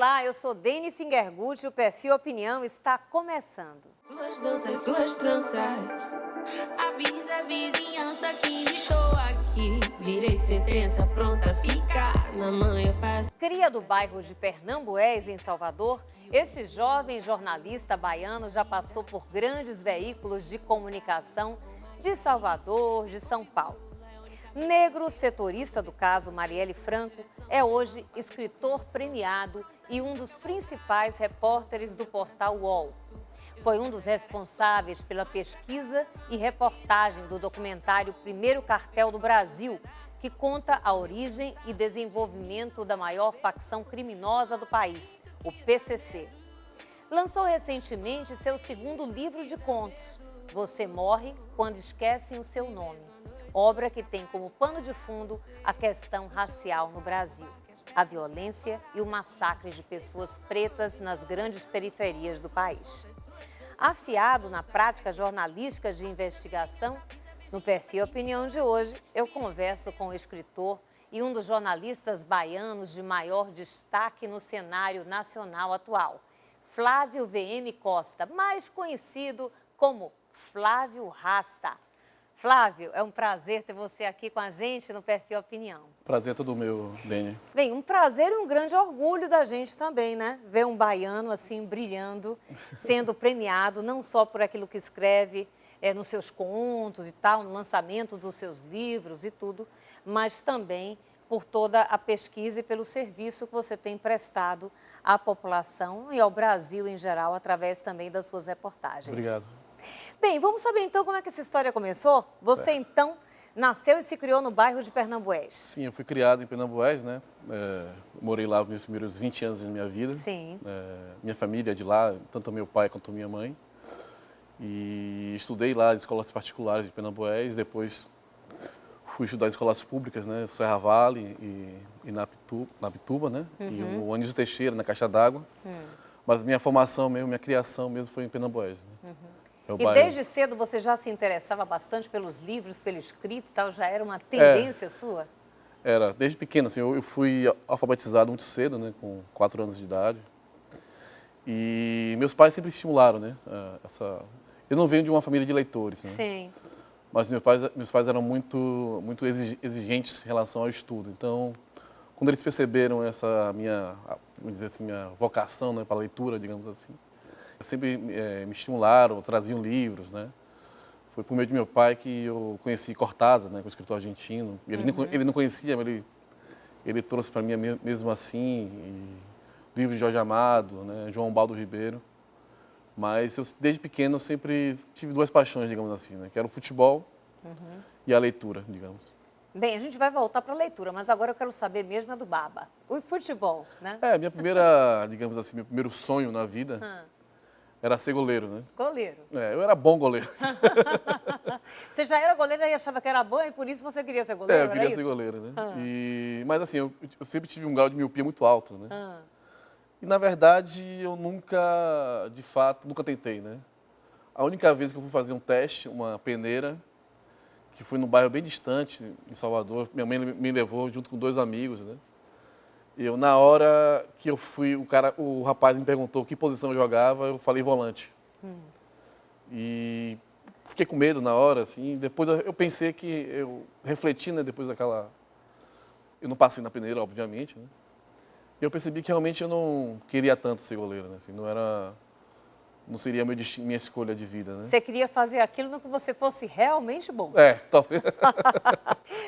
Olá, eu sou Deni Fingergut e o Perfil Opinião está começando. Suas danças, suas tranças. Avisa a vizinhança que estou aqui. Virei sentença pronta a ficar na manhã paz. Cria do bairro de Pernambués, em Salvador, esse jovem jornalista baiano já passou por grandes veículos de comunicação de Salvador, de São Paulo. Negro, setorista do caso Marielle Franco, é hoje escritor premiado e um dos principais repórteres do portal UOL. Foi um dos responsáveis pela pesquisa e reportagem do documentário Primeiro Cartel do Brasil, que conta a origem e desenvolvimento da maior facção criminosa do país, o PCC. Lançou recentemente seu segundo livro de contos, Você Morre Quando Esquecem o Seu Nome, obra que tem como pano de fundo a questão racial no Brasil, a violência e o massacre de pessoas pretas nas grandes periferias do país. Afiado na prática jornalística de investigação, no Perfil Opinião de hoje, eu converso com o escritor e um dos jornalistas baianos de maior destaque no cenário nacional atual, Flávio VM Costa, mais conhecido como Flávio Rasta. Flávio, é um prazer ter você aqui com a gente no Perfil Opinião. Prazer é todo meu, Deni. Bem, um prazer e um grande orgulho da gente também, né? Ver um baiano assim brilhando, sendo premiado não só por aquilo que escreve nos seus contos e tal, no lançamento dos seus livros e tudo, mas também por toda a pesquisa e pelo serviço que você tem prestado à população e ao Brasil em geral, através também das suas reportagens. Obrigado. Bem, vamos saber então como é que essa história começou? Você então nasceu e se criou no bairro de Pernambués. Sim, eu fui criado em Pernambués, né? Morei lá os meus primeiros 20 anos da minha vida. Sim. Minha família é de lá, tanto meu pai quanto minha mãe. E estudei lá em escolas particulares de Pernambués, depois fui estudar em escolas públicas, né? Serra Vale e na Pituba, né? E o Anísio Teixeira, na Caixa d'Água. Mas minha formação mesmo, minha criação mesmo foi em Pernambués. Né? É o E bairro. desde cedo você já se interessava bastante pelos livros, pelo escrito e tal? Já era uma tendência sua? Era, desde pequeno, assim, eu fui alfabetizado muito cedo, né, com 4 anos de idade. E meus pais sempre estimularam, né, Eu não venho de uma família de leitores, né? Sim. Mas meus pais eram muito exigentes em relação ao estudo. Então, quando eles perceberam essa vamos dizer assim, minha vocação, né, para a leitura, digamos assim, sempre me estimularam, traziam livros, né? Foi por meio de meu pai que eu conheci Cortázar, né, que é um escritor argentino. Ele não conhecia, mas ele trouxe para mim mesmo assim, livros de Jorge Amado, né, João Baldo Ribeiro. Mas desde pequeno eu sempre tive duas paixões, digamos assim, né, que era o futebol e a leitura, digamos. Bem, a gente vai voltar para a leitura, mas agora eu quero saber mesmo do Baba. O futebol, né? Minha primeira, digamos assim, meu primeiro sonho na vida era ser goleiro, né? Goleiro. Eu era bom goleiro. Você já era goleiro e achava que era bom e por isso você queria ser goleiro, Eu queria ser goleiro, né? Mas assim, eu sempre tive um grau de miopia muito alto, né? E na verdade eu nunca, de fato, nunca tentei, né? A única vez que eu fui fazer um teste, uma peneira, que foi num bairro bem distante, em Salvador, minha mãe me levou junto com 2 amigos, né? E na hora que eu fui, o rapaz me perguntou que posição eu jogava, eu falei volante. E fiquei com medo na hora, assim. Depois eu pensei que eu refleti, né? Depois daquela, eu não passei na peneira, obviamente, né? E eu percebi que realmente eu não queria tanto ser goleiro, né? Assim, não seria minha escolha de vida, né? Você queria fazer aquilo no que você fosse realmente bom. Talvez.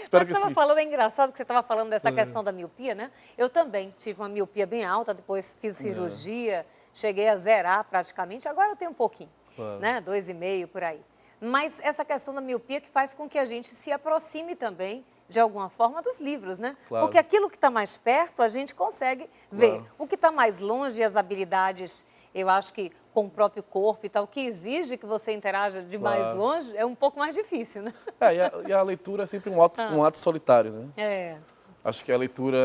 Espero que sim. É engraçado que você estava falando dessa questão da miopia, né? Eu também tive uma miopia bem alta, depois fiz cirurgia, cheguei a zerar praticamente, agora eu tenho um pouquinho, né? 2,5 por aí. Mas essa questão da miopia que faz com que a gente se aproxime também, de alguma forma, dos livros, né? Claro. Porque aquilo que está mais perto, a gente consegue ver. Claro. O que está mais longe, as habilidades, eu acho que com o próprio corpo e tal, que exige que você interaja de mais longe, é um pouco mais difícil, né? E a leitura é sempre um ato solitário, né? Acho que a leitura,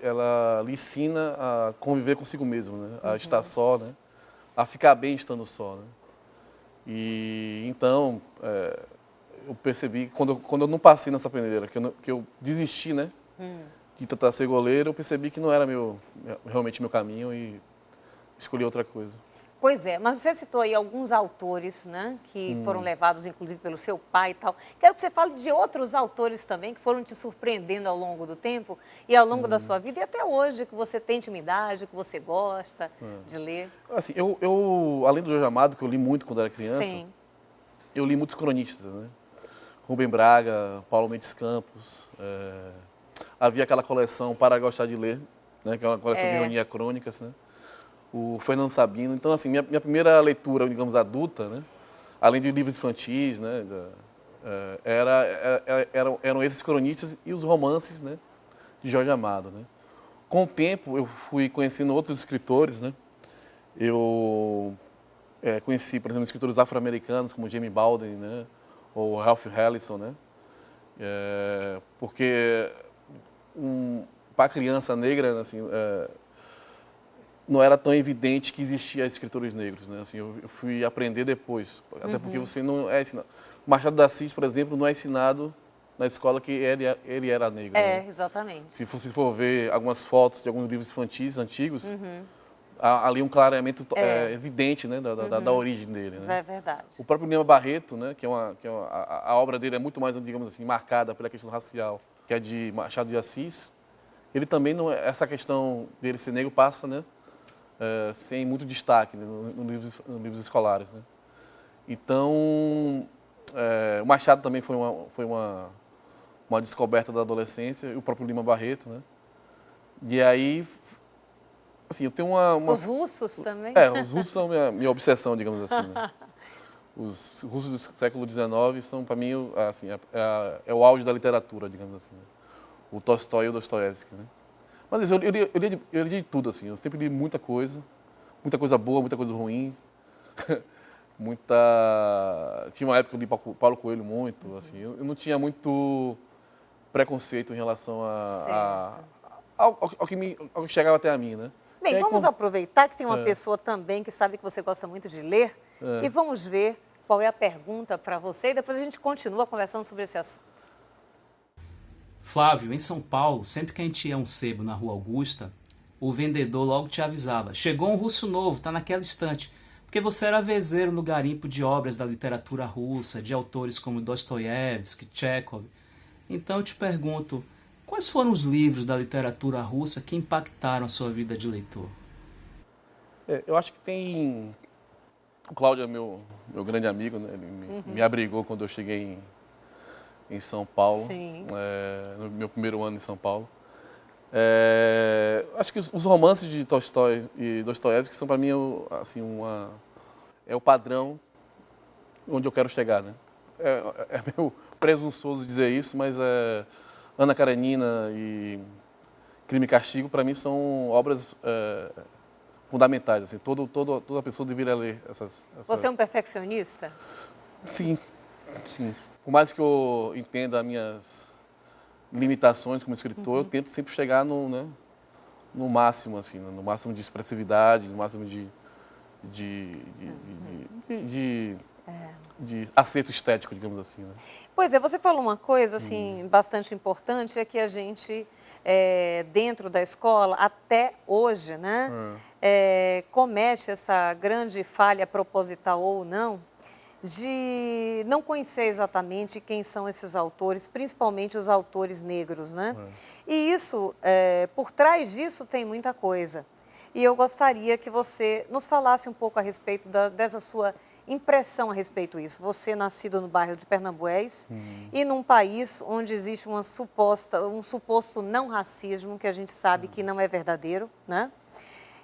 ela lhe ensina a conviver consigo mesmo, né? A estar só, né? A ficar bem estando só, né? E então, eu percebi, quando eu não passei nessa peneira, que eu desisti, né? de tentar ser goleiro, eu percebi que não era realmente meu caminho e escolhi outra coisa. Pois é, mas você citou aí alguns autores, né, que foram levados, inclusive, pelo seu pai e tal. Quero que você fale de outros autores também que foram te surpreendendo ao longo do tempo e ao longo da sua vida e até hoje, que você tem intimidade, que você gosta de ler. Assim, eu, além do Jorge Amado, que eu li muito quando era criança, Sim. eu li muitos cronistas, né? Rubem Braga, Paulo Mendes Campos. Havia aquela coleção Para Gostar de Ler, né, que é uma coleção que reunia crônicas, né? O Fernando Sabino. Então, assim, minha primeira leitura, digamos, adulta, né, além de livros infantis, né, eram esses cronistas e os romances, né, de Jorge Amado, né. Com o tempo, eu fui conhecendo outros escritores, né. Eu conheci, por exemplo, escritores afro-americanos como Jamie Baldwin, né, ou Ralph Ellison, né, porque para a criança negra, assim, não era tão evidente que existia escritores negros, né? Assim, eu fui aprender depois, até porque você não é ensinado. Machado de Assis, por exemplo, não é ensinado na escola que ele era negro. Né? Exatamente. Se você for ver algumas fotos de alguns livros infantis antigos, há ali um clareamento evidente, né, da origem dele. Né? É verdade. O próprio Lima Barreto, né, a obra dele é muito mais, digamos assim, marcada pela questão racial, que é de Machado de Assis. Ele também não, essa questão dele ser negro passa, né, sem muito destaque, né, nos livros escolares, né. Então, o Machado também foi uma descoberta da adolescência, e o próprio Lima Barreto, né. E aí, assim, eu tenho Os russos também? Os russos são minha obsessão, digamos assim, né. Os russos do século XIX são, para mim, assim, é o auge da literatura, digamos assim, né. O Tolstói e o Dostoiévski, né. Mas eu li de tudo, assim, eu sempre li muita coisa boa, muita coisa ruim, Tinha uma época que eu li Paulo Coelho muito, assim, eu não tinha muito preconceito em relação ao que chegava até a mim, né. Bem, aí, vamos aproveitar que tem uma pessoa também que sabe que você gosta muito de ler e vamos ver qual é a pergunta para você e depois a gente continua conversando sobre esse assunto. Flávio, em São Paulo, sempre que a gente ia a um sebo na Rua Augusta, o vendedor logo te avisava: chegou um russo novo, está naquela estante. Porque você era avezeiro no garimpo de obras da literatura russa, de autores como Dostoiévski, Tchekhov. Então eu te pergunto, quais foram os livros da literatura russa que impactaram a sua vida de leitor? Eu acho que tem... O Cláudio é meu grande amigo, né? Ele me abrigou quando eu cheguei em São Paulo, no meu primeiro ano em São Paulo. Acho que os romances de Tolstói e Dostoiévski são, para mim, assim, é o padrão onde eu quero chegar, né? É meio presunçoso dizer isso, mas Ana Karenina e Crime e Castigo, para mim, são obras fundamentais. Assim, toda pessoa deveria ler essas... Você é um perfeccionista? Sim, sim. Por mais que eu entenda as minhas limitações como escritor, eu tento sempre chegar no máximo, assim, no máximo de expressividade, no máximo de acerto estético, digamos assim. Né? Pois é, você falou uma coisa assim, bastante importante, é que a gente, dentro da escola, até hoje, né, comete essa grande falha proposital ou não, de não conhecer exatamente quem são esses autores, principalmente os autores negros, né? E isso, por trás disso tem muita coisa. E eu gostaria que você nos falasse um pouco a respeito dessa sua impressão a respeito disso. Você nascido no bairro de Pernambués e num país onde existe um suposto não racismo, que a gente sabe que não é verdadeiro, né?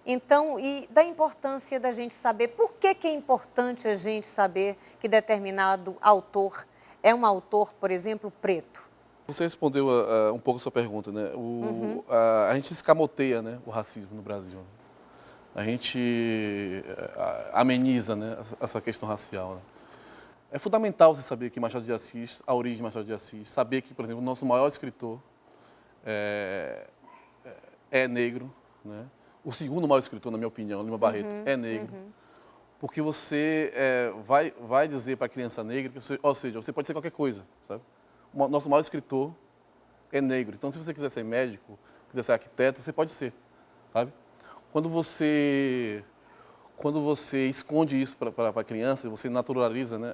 Então, e da importância da gente saber, por que é importante a gente saber que determinado autor é um autor, por exemplo, preto? Você respondeu um pouco a sua pergunta, né? A gente escamoteia, né, o racismo no Brasil. A gente ameniza, né, essa questão racial. Né? É fundamental você saber que Machado de Assis, a origem de Machado de Assis, saber que, por exemplo, o nosso maior escritor é negro, né? O segundo maior escritor, na minha opinião, Lima Barreto, é negro. Porque você vai dizer para a criança negra, ou seja, você pode ser qualquer coisa, sabe? O nosso maior escritor é negro. Então, se você quiser ser médico, quiser ser arquiteto, você pode ser, sabe? Quando você esconde isso para a criança, você naturaliza, né,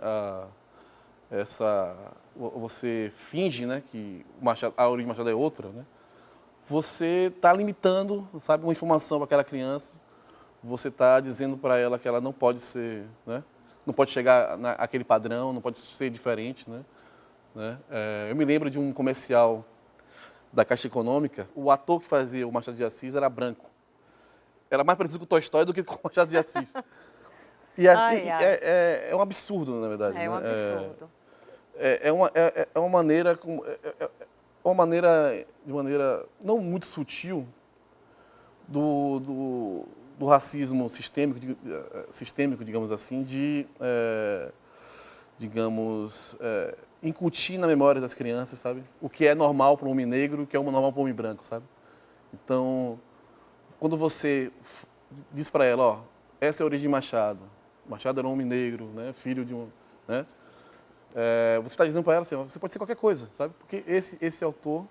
você finge, né, que a origem do Machado é outra, né? Você está limitando, sabe, uma informação para aquela criança. Você está dizendo para ela que ela não pode ser, né? Não pode chegar naquele padrão, não pode ser diferente, né? Eu me lembro de um comercial da Caixa Econômica. O ator que fazia o Machado de Assis era branco. Era mais parecido com o Tolstói do que com o Machado de Assis. Ai, ai. É um absurdo, na verdade. É um né? absurdo. É uma maneira, de maneira não muito sutil do racismo sistêmico, digamos assim, incutir na memória das crianças, sabe? O que é normal para um homem negro, o que é normal para um homem branco, sabe? Então, quando você diz para ela, ó, essa é a origem de Machado. Machado era um homem negro, né? Filho de um, né? Você está dizendo para ela assim, ó, você pode ser qualquer coisa, sabe? Porque esse autor,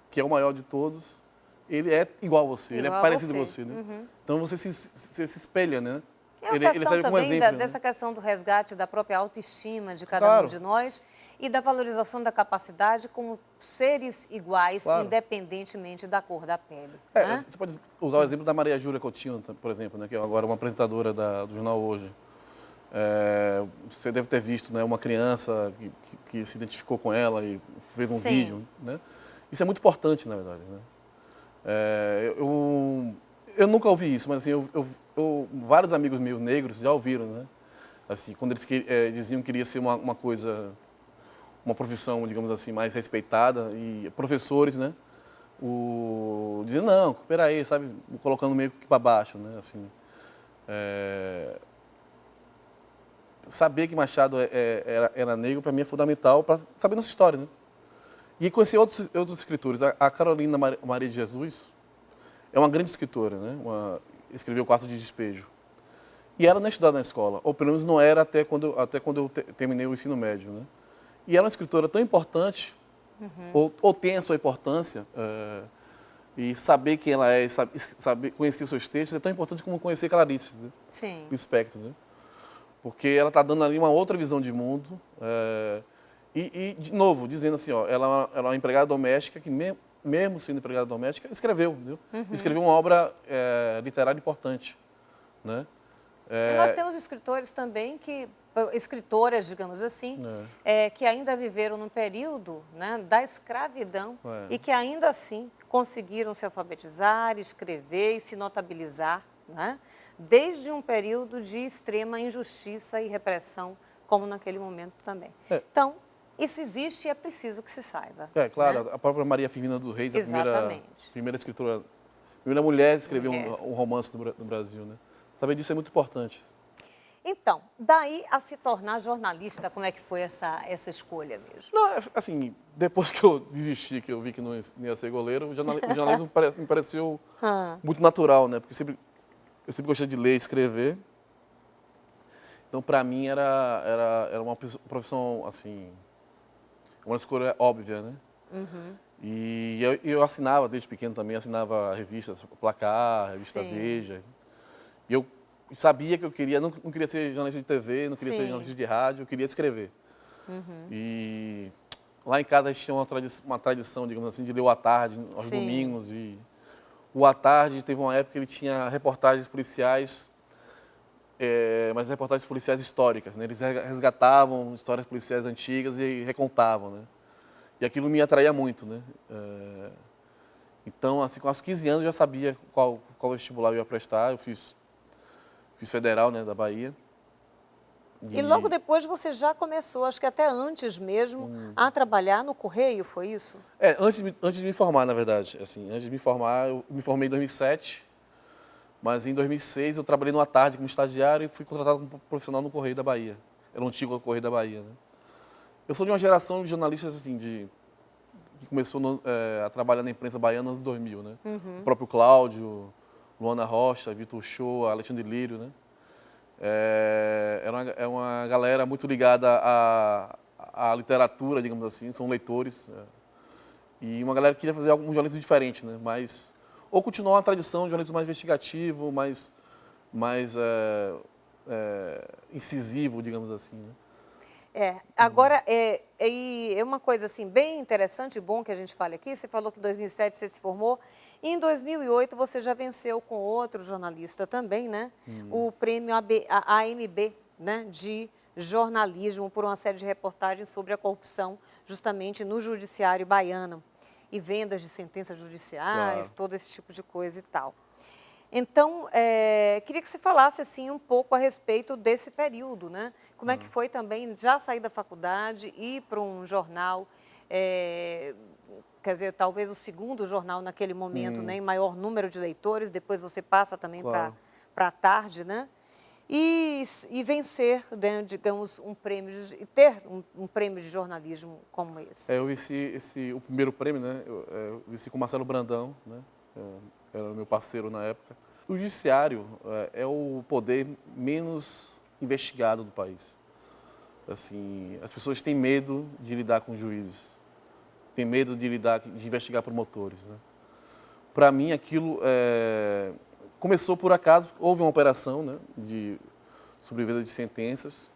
que é o maior de todos, ele é igual a você, ele é parecido com você, né? Uhum. Então você se espelha, né? É a Ele questão serve como também exemplo, dessa né? questão do resgate da própria autoestima de cada Claro. um de nós e da valorização da capacidade como seres iguais, Claro. independentemente da cor da pele. Né? Você pode usar o exemplo da Maria Júlia Coutinho, por exemplo, né? Que é agora uma apresentadora do Jornal Hoje. Você deve ter visto, né, uma criança que se identificou com ela e fez um Sim. vídeo, né? Isso é muito importante, na verdade, né? Eu nunca ouvi isso, mas assim, vários amigos meus negros já ouviram, né? Assim, quando eles diziam que queria ser uma coisa, uma profissão, digamos assim, mais respeitada, e professores, né? Diziam, não, peraí, sabe? Colocando meio que para baixo, né? Assim, saber que Machado era negro, para mim, é fundamental para saber nossa história, né? E conhecer outros escritores. A Carolina Maria de Jesus é uma grande escritora, né? Escreveu Quarto de Despejo. E ela não é estudada na escola, ou pelo menos não era até quando eu terminei o ensino médio, né? E ela é uma escritora tão importante, ou tem a sua importância, e saber quem ela é, saber conhecer os seus textos é tão importante como conhecer Clarice, né? Sim. Lispector, né? Porque ela está dando ali uma outra visão de mundo. De novo, dizendo assim, ó, ela é uma empregada doméstica que, mesmo sendo empregada doméstica, escreveu, entendeu? Escreveu uma obra literária importante, né? E nós temos escritores também escritoras, digamos assim, que ainda viveram num período, né, da escravidão e que ainda assim conseguiram se alfabetizar, escrever e se notabilizar, né, desde um período de extrema injustiça e repressão, como naquele momento também. Então, isso existe e é preciso que se saiba. Claro, né? a própria Maria Firmina dos Reis, a Exatamente. primeira escritora, a primeira mulher a escrever um romance no Brasil, né? Saber disso é muito importante. Então, daí a se tornar jornalista, como é que foi essa escolha mesmo? Não, assim, depois que eu desisti, que eu vi que não ia ser goleiro, o jornalismo me pareceu muito natural, né? Porque eu sempre gostei de ler e escrever. Então, para mim, era uma profissão, assim, uma escolha óbvia, né? E eu assinava, desde pequeno também, assinava revistas, Placar, revista Sim. Veja. E eu sabia que eu queria, não queria ser jornalista de TV, não queria ser Sim. jornalista de rádio, eu queria escrever. E lá em casa a gente tinha uma tradição, digamos assim, de ler o À Tarde, aos Sim. domingos. E o À Tarde teve uma época que ele tinha reportagens policiais, mas reportagens policiais históricas, né? Eles resgatavam histórias policiais antigas e recontavam, né? E aquilo me atraía muito, né? Então, assim, com aos 15 anos eu já sabia qual vestibular eu ia prestar. Eu fiz federal, né, da Bahia. E logo depois você já começou, acho que até antes mesmo, a trabalhar no Correio, foi isso? Antes de me formar, na verdade. Assim, antes de me formar, eu me formei em 2007, mas em 2006 eu trabalhei numa tarde como estagiário e fui contratado como profissional no Correio da Bahia. Era o antigo Correio da Bahia, né? Eu sou de uma geração de jornalistas, assim, que começou a trabalhar na imprensa baiana nos anos 2000, né? O próprio Cláudio, Luana Rocha, Vitor Shoa, Alexandre Lírio, né? É uma galera muito ligada à literatura, digamos assim, são leitores. E uma galera que queria fazer algum jornalismo diferente, né? Mas, ou continuar uma tradição de jornalismo mais investigativo, mais incisivo, digamos assim, né? Agora, é uma coisa assim, bem interessante e bom que a gente fale aqui. Você falou que em 2007 você se formou, e em 2008 você já venceu com outro jornalista também, né? O prêmio AMB, né? De jornalismo, por uma série de reportagens sobre a corrupção, justamente no judiciário baiano, e vendas de sentenças judiciais, Claro. todo esse tipo de coisa e tal. Então, queria que você falasse assim, um pouco a respeito desse período, né? Como é que foi também já sair da faculdade, ir para um jornal, quer dizer, talvez o segundo jornal naquele momento, né, em maior número de leitores, depois você passa também Claro. para a tarde, né? E vencer, né, digamos, um prêmio, e ter um prêmio de jornalismo como esse. Eu venci o primeiro prêmio, né? Eu venci com o Marcelo Brandão, né? Era o meu parceiro na época. O judiciário é o poder menos investigado do país. Assim, as pessoas têm medo de lidar com juízes, têm medo de investigar promotores, né? Para mim, aquilo começou por acaso. Houve uma operação, né, de sobrevenda de sentenças,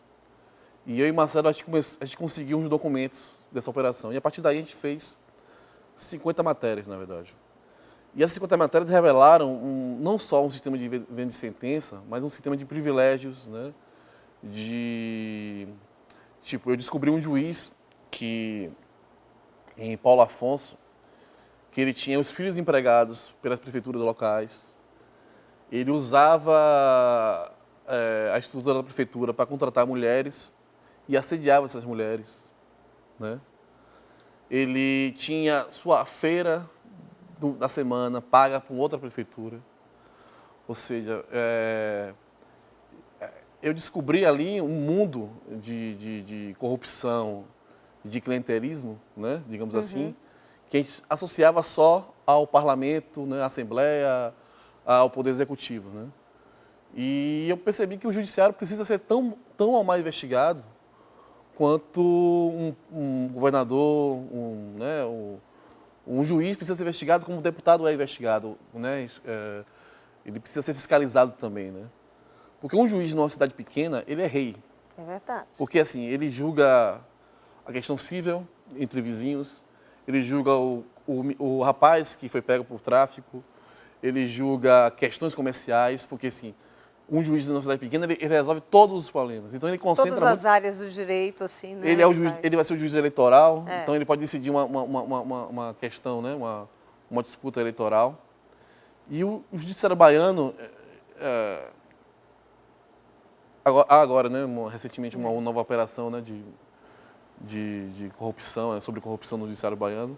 e eu e Marcelo a gente conseguiu uns documentos dessa operação. E a partir daí a gente fez 50 matérias, na verdade. E essas 50 matérias revelaram não só um sistema de venda de sentença, mas um sistema de privilégios, né? Tipo, eu descobri um juiz em Paulo Afonso, que ele tinha os filhos empregados pelas prefeituras locais. Ele usava a estrutura da prefeitura para contratar mulheres e assediava essas mulheres, né? Ele tinha sua feira da semana paga por outra prefeitura. Ou seja, eu descobri ali um mundo de corrupção, de clientelismo, né, digamos assim, que a gente associava só ao parlamento, né, à Assembleia, ao Poder Executivo, né? E eu percebi que o judiciário precisa ser tão ou mais investigado quanto um governador, um juiz precisa ser investigado como um deputado é investigado, né? Ele precisa ser fiscalizado também, né? Porque um juiz numa cidade pequena, ele é rei. É verdade. Porque assim, ele julga a questão civil entre vizinhos, ele julga o rapaz que foi pego por tráfico, ele julga questões comerciais, porque assim, um juiz numa cidade pequena, ele resolve todos os problemas. Então ele concentra todas as áreas do direito, assim, né? Ele vai ser o juiz eleitoral, então ele pode decidir uma questão, né? Uma disputa eleitoral. E o judiciário baiano, agora, né? Recentemente, uma nova operação, né? de corrupção, sobre corrupção no judiciário baiano.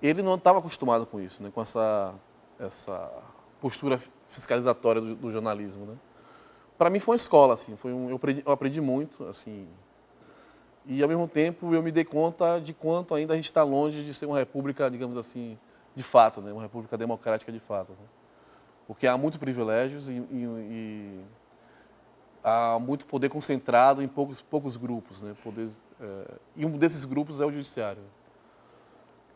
Ele não estava acostumado com isso, né? Com essa postura fiscalizatória do jornalismo, né? Para mim foi uma escola, assim, eu aprendi muito, assim, e ao mesmo tempo eu me dei conta de quanto ainda a gente está longe de ser uma república, digamos assim, de fato, né? Uma república democrática de fato, né? Porque há muitos privilégios e há muito poder concentrado em poucos grupos, né? E um desses grupos é o judiciário.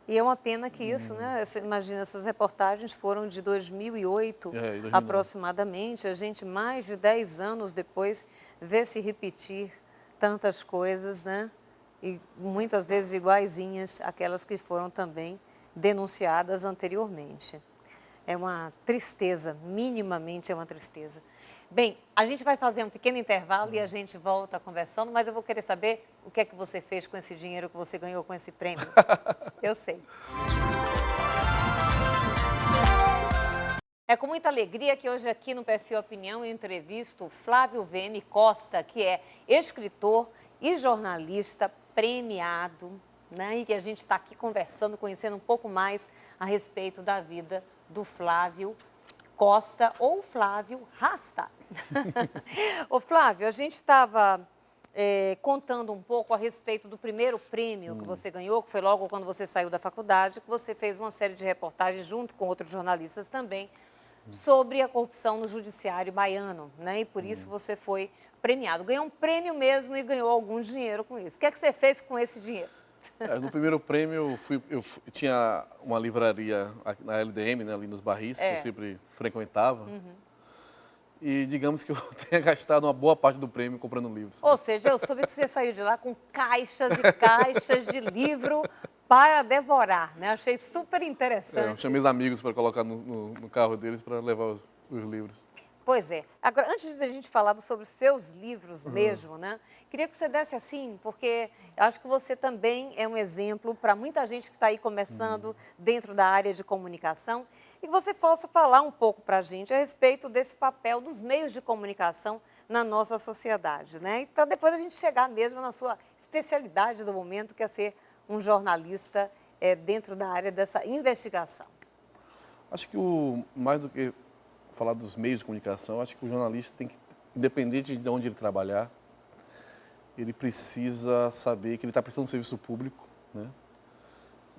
E é uma pena que isso, né? Você imagina, essas reportagens foram de 2008, 2009. aproximadamente. A gente, mais de 10 anos depois, vê se repetir tantas coisas, né? E muitas vezes iguaizinhas àquelas que foram também denunciadas anteriormente. É uma tristeza, minimamente é uma tristeza. Bem, a gente vai fazer um pequeno intervalo e a gente volta conversando, mas eu vou querer saber o que é que você fez com esse dinheiro que você ganhou com esse prêmio. Eu sei. É com muita alegria que hoje aqui no Perfil Opinião eu entrevisto o Flávio VM Costa, que é escritor e jornalista premiado, né? E que a gente está aqui conversando, conhecendo um pouco mais a respeito da vida do Flávio Costa ou Flávio Rasta. Ô Flávio, a gente estava contando um pouco a respeito do primeiro prêmio que você ganhou, que foi logo quando você saiu da faculdade, que você fez uma série de reportagens junto com outros jornalistas também sobre a corrupção no judiciário baiano, né? E por isso você foi premiado. Ganhou um prêmio mesmo e ganhou algum dinheiro com isso. O que é que você fez com esse dinheiro? No primeiro prêmio, tinha uma livraria na LDM, né, ali nos Barris, que eu sempre frequentava. E digamos que eu tenha gastado uma boa parte do prêmio comprando livros. Ou seja, eu soube que você saiu de lá com caixas e caixas de livro para devorar, né? Achei super interessante. Eu chamei os amigos para colocar no carro deles para levar os livros. Pois é. Agora, antes de a gente falar sobre os seus livros mesmo, né? Queria que você desse assim, porque eu acho que você também é um exemplo para muita gente que está aí começando dentro da área de comunicação e que você possa falar um pouco para a gente a respeito desse papel dos meios de comunicação na nossa sociedade, né? E para depois a gente chegar mesmo na sua especialidade do momento, que é ser um jornalista dentro da área dessa investigação. Acho que mais do que falar dos meios de comunicação, acho que o jornalista tem que, independente de onde ele trabalhar, ele precisa saber que ele está prestando um serviço público, né?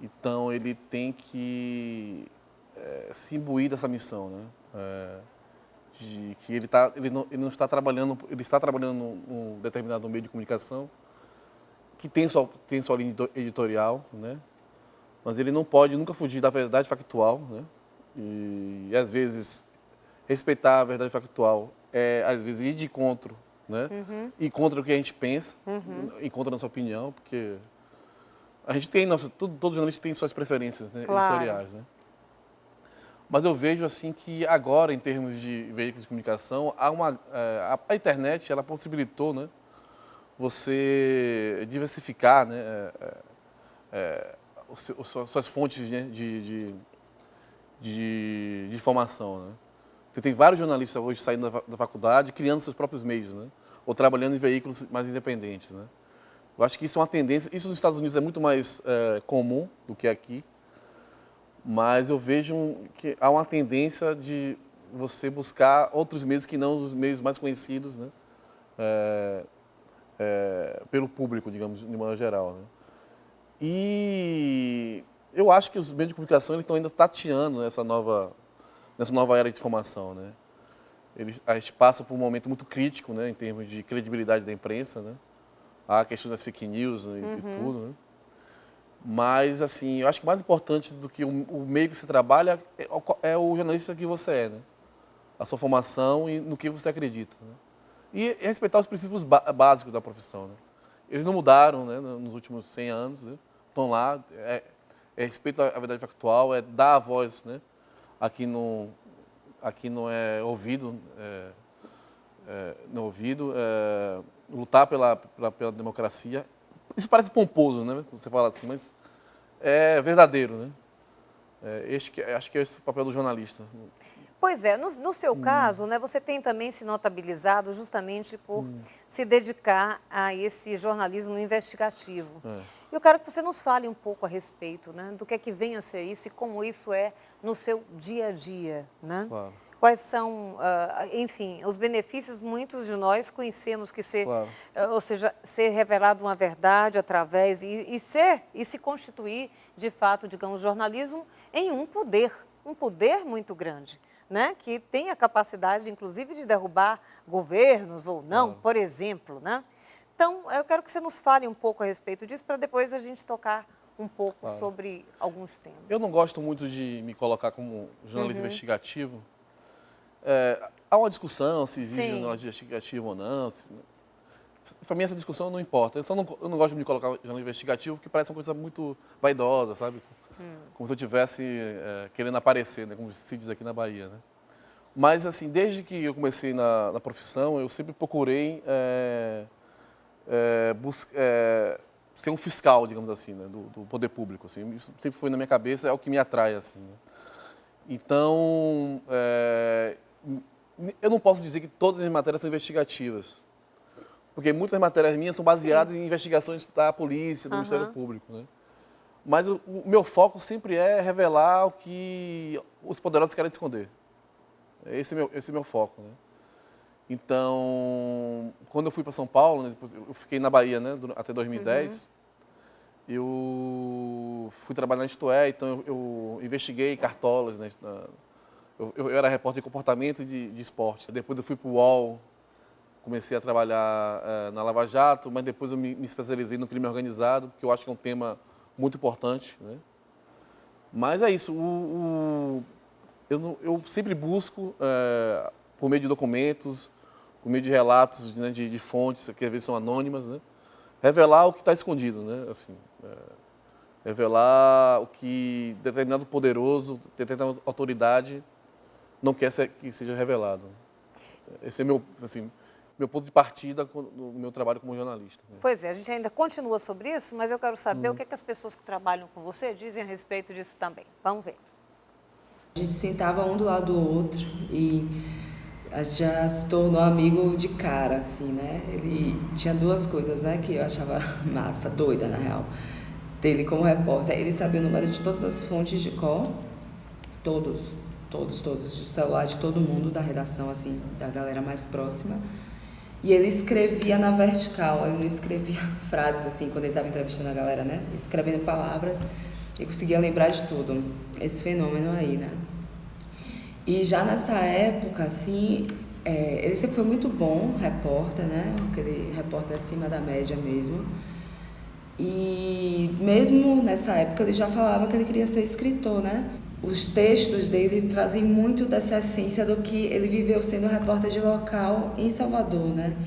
Então ele tem que se imbuir dessa missão, né? De que ele não está trabalhando, ele está trabalhando num determinado meio de comunicação que tem sua linha editorial, né? Mas ele não pode nunca fugir da verdade factual, né? E às vezes respeitar a verdade factual às vezes ir de encontro, né? Ir contra o que a gente pensa, ir contra a nossa opinião, porque a gente tem todo jornalista tem suas preferências, né, editoriais, né? Mas eu vejo assim que agora, em termos de veículos de comunicação, a internet ela possibilitou, né, você diversificar, né, suas fontes, né, de informação, né? Você tem vários jornalistas hoje saindo da faculdade, criando seus próprios meios, né? Ou trabalhando em veículos mais independentes, né? Eu acho que isso é uma tendência. Isso nos Estados Unidos é muito mais comum do que aqui, mas eu vejo que há uma tendência de você buscar outros meios que não os meios mais conhecidos, né? Pelo público, digamos, de maneira geral, né? E eu acho que os meios de comunicação eles estão ainda tateando nessa nova era de informação, né? A gente passa por um momento muito crítico, né, em termos de credibilidade da imprensa, né? A questão das fake news, né, e tudo, né? Mas, assim, eu acho que mais importante do que o meio que você trabalha é o jornalista que você é, né? A sua formação e no que você acredita, né? E respeitar os princípios básicos da profissão, né? Eles não mudaram, né, nos últimos 100 anos, né? Estão lá, respeito à verdade factual, dar a voz, né? Aqui não é ouvido, lutar pela democracia. Isso parece pomposo, né? Você fala assim, mas é verdadeiro, né? Acho que é esse o papel do jornalista. Pois é, no seu caso, né, você tem também se notabilizado justamente por se dedicar a esse jornalismo investigativo. Eu quero que você nos fale um pouco a respeito, né, do que vem a ser isso e como isso é no seu dia a dia, né? Claro. Quais são, enfim, os benefícios, muitos de nós conhecemos que Claro. ou seja, ser revelado uma verdade através e se constituir, de fato, digamos, jornalismo em um poder muito grande, né? Que tem a capacidade, inclusive, de derrubar governos ou não, por exemplo, né? Então, eu quero que você nos fale um pouco a respeito disso, para depois a gente tocar um pouco sobre alguns temas. Eu não gosto muito de me colocar como jornalista investigativo. Há uma discussão se existe jornalismo investigativo ou não. Para mim, essa discussão não importa. Eu não gosto de me colocar jornalista investigativo, porque parece uma coisa muito vaidosa, sabe? Como se eu estivesse querendo aparecer, né? Como se diz aqui na Bahia, né? Mas, assim, desde que eu comecei na profissão, eu sempre procurei ser um fiscal, digamos assim, né? do poder público. Assim. Isso sempre foi na minha cabeça, é o que me atrai, assim, né? Então, eu não posso dizer que todas as matérias são investigativas, porque muitas matérias minhas são baseadas em investigações da polícia, do Ministério Público, né? Mas o meu foco sempre é revelar o que os poderosos querem esconder. Esse é meu foco, né? Então, quando eu fui para São Paulo, né, eu fiquei na Bahia, né, até 2010, eu fui trabalhar na Isto É, então eu investiguei cartolas, né, eu era repórter de comportamento e de esporte. Depois eu fui para o UOL comecei a trabalhar na Lava Jato, mas depois eu me especializei no crime organizado, porque eu acho que é um tema muito importante, né? Mas é isso, eu sempre busco, por meio de documentos, por meio de relatos, né, de fontes, que às vezes são anônimas, né, revelar o que está escondido, né, assim, revelar o que determinado poderoso, determinada autoridade não quer que seja revelado. Esse é meu ponto de partida no meu trabalho como jornalista. Pois é, a gente ainda continua sobre isso, mas eu quero saber o que as pessoas que trabalham com você dizem a respeito disso também. Vamos ver. A gente sentava um do lado do outro e a gente já se tornou amigo de cara, assim, né? Ele tinha duas coisas, né, que eu achava massa, doida, na real, dele como repórter. Ele sabia o número de todas as fontes de cor, todos, do celular de todo mundo da redação, assim, da galera mais próxima. E ele escrevia na vertical, ele não escrevia frases, assim, quando ele estava entrevistando a galera, né? Escrevendo palavras, ele conseguia lembrar de tudo. Esse fenômeno aí, né? E já nessa época, assim, ele sempre foi muito bom repórter, né? Aquele repórter acima da média mesmo. E mesmo nessa época ele já falava que ele queria ser escritor, né? Os textos dele trazem muito dessa essência do que ele viveu sendo repórter de local em Salvador, né?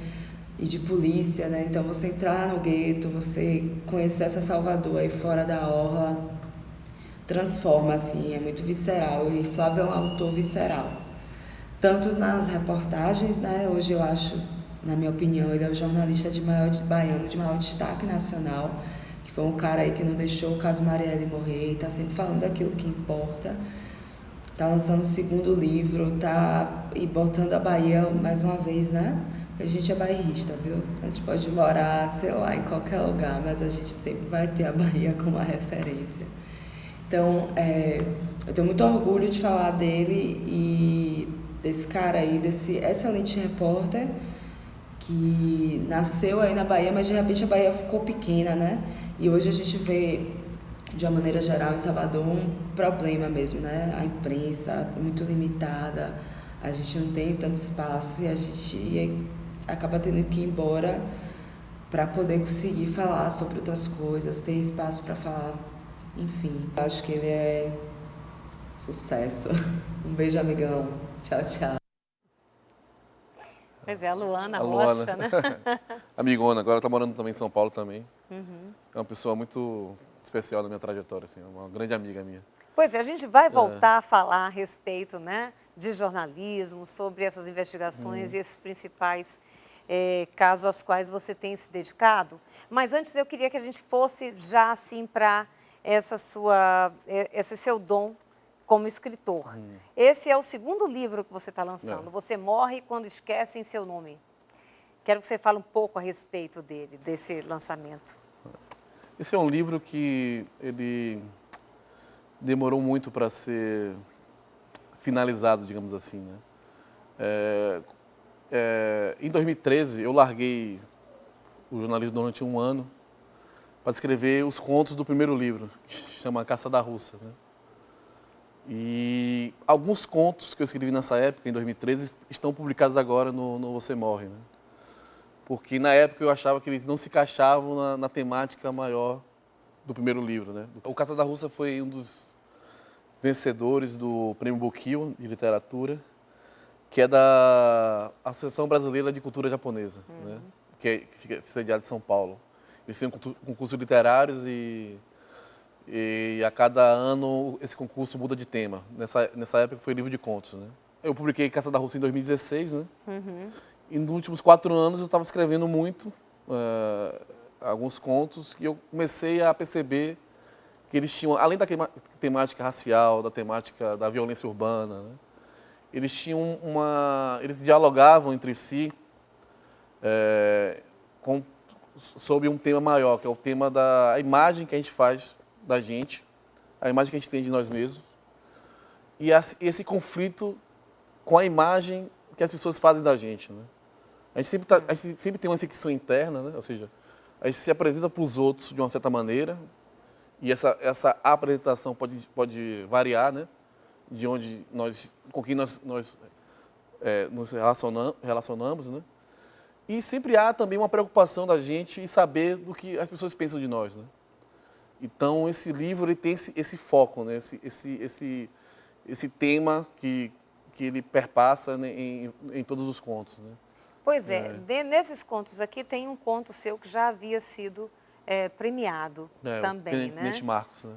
E de polícia, né? Então você entrar no gueto, você conhecer essa Salvador aí fora da orla, transforma, assim, é muito visceral. E Flávio é um autor visceral. Tanto nas reportagens, né? Hoje eu acho, na minha opinião, ele é o jornalista baiano de maior destaque nacional. Foi um cara aí que não deixou o caso Marielle morrer, tá sempre falando daquilo que importa, tá lançando o segundo livro, tá e botando a Bahia mais uma vez, né? Porque a gente é bairrista, viu? A gente pode morar, sei lá, em qualquer lugar, mas a gente sempre vai ter a Bahia como a referência. Então, eu tenho muito orgulho de falar dele e desse cara aí, desse excelente repórter que nasceu aí na Bahia, mas de repente a Bahia ficou pequena, né? E hoje a gente vê, de uma maneira geral, em Salvador, um problema mesmo, né? A imprensa muito limitada, a gente não tem tanto espaço e a gente acaba tendo que ir embora para poder conseguir falar sobre outras coisas, ter espaço para falar, enfim. Acho que ele é sucesso. Um beijo, amigão. Tchau, tchau. Pois é, a Luana A Luana. Rocha, né? Amigona, agora está morando também em São Paulo também. É uma pessoa muito especial na minha trajetória, assim, uma grande amiga minha. Pois é, a gente vai voltar a falar a respeito, né, de jornalismo, sobre essas investigações e esses principais casos aos quais você tem se dedicado. Mas antes eu queria que a gente fosse já assim para esse seu dom como escritor. Esse é o segundo livro que você está lançando, Você Morre Quando Esquecem Seu Nome. Quero que você fale um pouco a respeito desse lançamento. Esse é um livro que ele demorou muito para ser finalizado, digamos assim, né? Em 2013, eu larguei o jornalismo durante um ano para escrever os contos do primeiro livro, que se chama Caça da Russa, né? E alguns contos que eu escrevi nessa época, em 2013, estão publicados agora no Você Morre, né? Porque na época eu achava que eles não se encaixavam na temática maior do primeiro livro, né? O Caça da Russa foi um dos vencedores do Prêmio Bokyo de Literatura, que é da Associação Brasileira de Cultura Japonesa, né? Que fica sediada em São Paulo. Eles têm concursos literários e a cada ano esse concurso muda de tema. Nessa época foi livro de contos, né? Eu publiquei Caça da Russa em 2016, né? E nos últimos 4 anos eu estava escrevendo muito, alguns contos, e eu comecei a perceber que eles tinham, além da temática racial, da temática da violência urbana, né? Eles dialogavam entre si sobre um tema maior, que é o tema da imagem que a gente faz da gente, a imagem que a gente tem de nós mesmos, e esse conflito com a imagem que as pessoas fazem da gente, né? A gente sempre tem uma ficção interna, né? Ou seja, a gente se apresenta para os outros de uma certa maneira, e essa apresentação pode variar, né? De com quem nós nos relacionamos, né? E sempre há também uma preocupação da gente em saber do que as pessoas pensam de nós, né? Então, esse livro ele tem esse foco, né? Esse tema que ele perpassa, né, em todos os contos, né? Pois é, nesses contos aqui tem um conto seu que já havia sido premiado também, né? Tenente Marcos, né?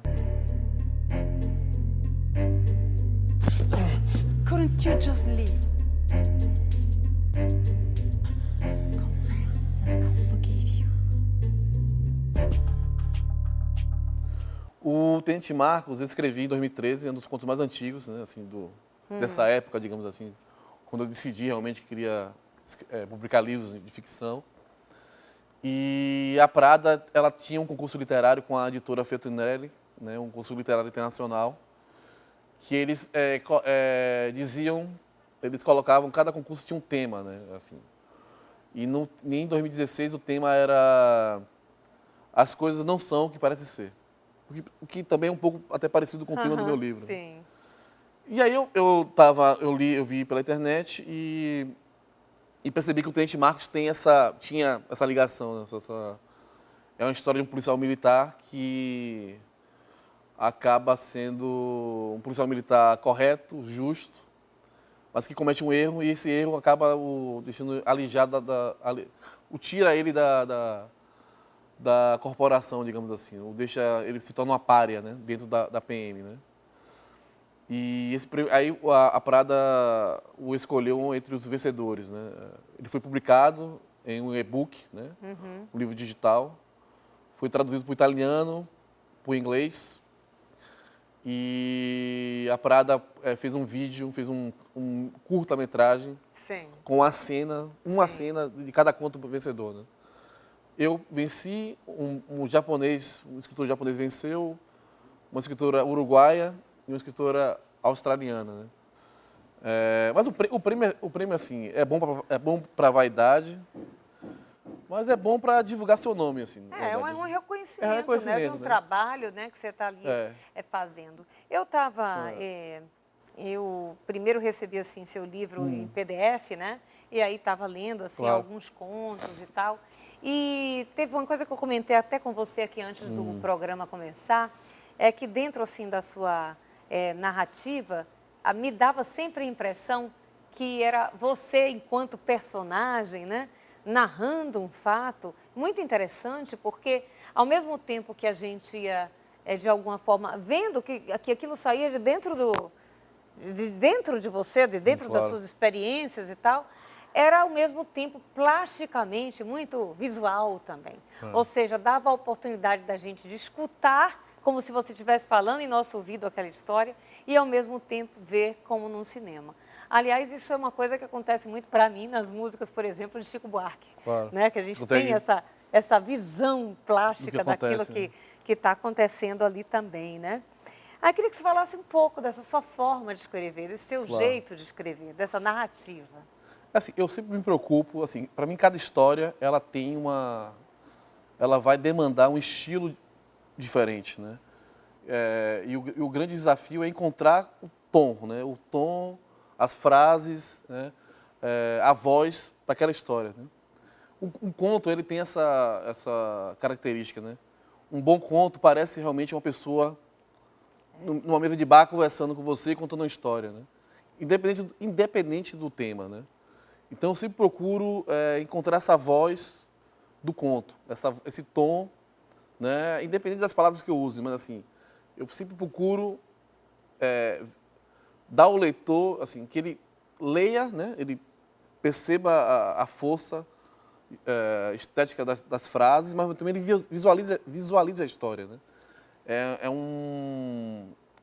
Couldn't you just leave? Confess and I'll forgive you. O Tenente Marcos eu escrevi em 2013, é um dos contos mais antigos, né, assim, dessa época, digamos assim, quando eu decidi realmente que queria publicar livros de ficção. E a Prada, ela tinha um concurso literário com a editora Feltrinelli, né, um concurso literário internacional, que eles eles colocavam, cada concurso tinha um tema, né, assim. E em 2016 o tema era As Coisas Não São o que Parece Ser. O que também é um pouco até parecido com o tema do meu livro. Sim. E aí eu vi pela internet e percebi que o Tenente Marcos tinha essa ligação, né? É uma história de um policial militar que acaba sendo um policial militar correto, justo, mas que comete um erro e esse erro acaba deixando alijado tira ele da corporação, digamos assim, ele se torna uma pária, né, dentro da PM, né? E aí a Prada o escolheu entre os vencedores, né? Ele foi publicado em um e-book, né, um livro digital, foi traduzido para o italiano, para o inglês, e a Prada fez um vídeo, fez um curta-metragem com uma cena de cada conto vencedor, né? Eu venci, um escritor japonês venceu, uma escritora uruguaia e uma escritora australiana, né? Mas o prêmio assim, é bom para vaidade, mas é bom para divulgar seu nome, assim. É um reconhecimento, né, de um trabalho, né, que você está ali fazendo. Eu primeiro recebi assim seu livro em PDF, né? E aí estava lendo assim alguns contos e tal. E teve uma coisa que eu comentei até com você aqui antes do programa começar, é que dentro assim da sua narrativa, me dava sempre a impressão que era você enquanto personagem, né, narrando um fato muito interessante, porque ao mesmo tempo que a gente ia, de alguma forma, vendo que aquilo saía de dentro de você, de dentro das suas experiências e tal, era ao mesmo tempo plasticamente muito visual também. Ou seja, dava a oportunidade da gente de escutar como se você estivesse falando em nosso ouvido aquela história e ao mesmo tempo ver como num cinema. Aliás, isso é uma coisa que acontece muito para mim nas músicas, por exemplo, de Chico Buarque, né? Que a gente tem essa visão plástica daquilo que está acontecendo ali também, né? Queria que você falasse um pouco dessa sua forma de escrever, desse seu jeito de escrever, dessa narrativa. Assim, eu sempre me preocupo, assim, para mim cada história ela vai demandar um estilo diferente, né? E o grande desafio é encontrar o tom, né? O tom, as frases, né? A voz para aquela história, né? Um conto ele tem essa característica, né? Um bom conto parece realmente uma pessoa numa mesa de bar conversando com você, contando uma história, né? Independente do tema, né? Então, eu sempre procuro encontrar essa voz do conto, esse tom, né? Independente das palavras que eu use, mas assim, eu sempre procuro dar ao leitor, assim, que ele leia, né? Ele perceba a força estética das frases, mas também ele visualize a história, né?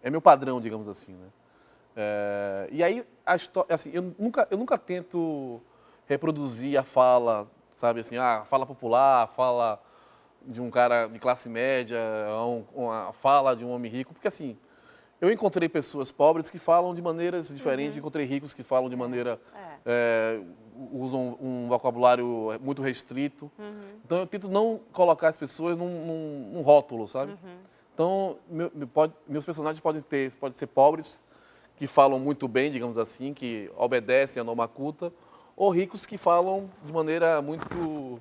É meu padrão, digamos assim, né? E aí, a história, assim, eu nunca tento reproduzir a fala, sabe, assim, a fala popular, a fala de um cara de classe média, a fala de um homem rico, porque assim, eu encontrei pessoas pobres que falam de maneiras diferentes, encontrei ricos que falam de maneira, usam um vocabulário muito restrito, então eu tento não colocar as pessoas num rótulo, sabe? Então, meus personagens podem ser pobres, que falam muito bem, digamos assim, que obedecem a norma culta, ou ricos que falam de maneira muito